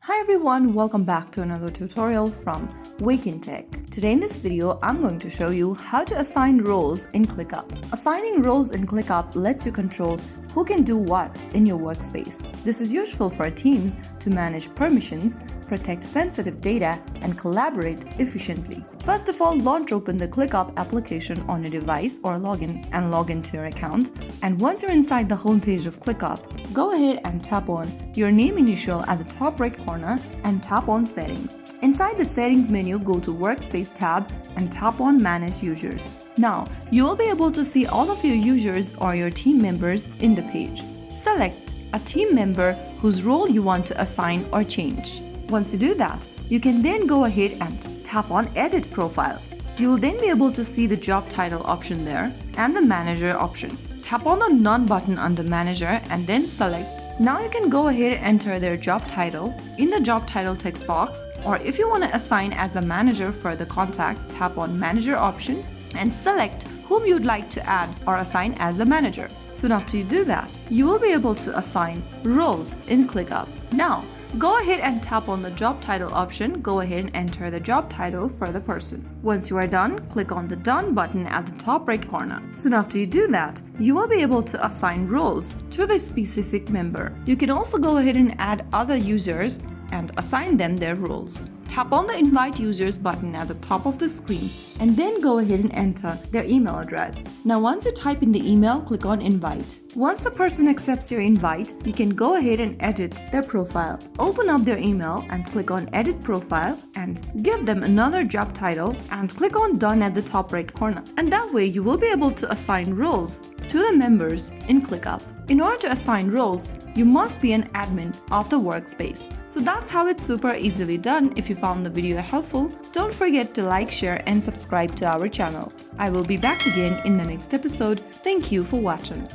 Hi everyone, welcome back to another tutorial from Wake&Tech. Today in this video, I'm going to show you how to assign roles in ClickUp. Assigning roles in ClickUp lets you control who can do what in your workspace. This is useful for teams to manage permissions, protect sensitive data, and collaborate efficiently. First of all, launch open the ClickUp application on your device or log into your account. And once you're inside the homepage of ClickUp, go ahead and tap on your name initial at the top right corner and tap on Settings. Inside the Settings menu, go to Workspace tab and tap on Manage Users. Now, you will be able to see all of your users or your team members in the page. Select a team member whose role you want to assign or change. Once you do that, you can then go ahead and tap on Edit Profile. You will then be able to see the job title option there and the manager option. Tap on the None button under Manager and then select. Now you can go ahead and enter their job title in the job title text box, or if you want to assign as a manager for the contact, tap on Manager option and select whom you'd like to add or assign as the manager. Soon after you do that, you will be able to assign roles in ClickUp. Now, go ahead and tap on the job title option. Go ahead and enter the job title for the person. Once you are done, click on the Done button at the top right corner. Soon after you do that, you will be able to assign roles to the specific member. You can also go ahead and add other users and assign them their roles. Tap on the Invite Users button at the top of the screen and then go ahead and enter their email address. Now once you type in the email, click on Invite. Once the person accepts your invite, you can go ahead and edit their profile. Open up their email and click on Edit Profile and give them another job title and click on Done at the top right corner. And that way you will be able to assign roles to the members in ClickUp. In order to assign roles, you must be an admin of the workspace. So that's how it's super easily done. If you found the video helpful, don't forget to like, share, and subscribe to our channel. I will be back again in the next episode. Thank you for watching.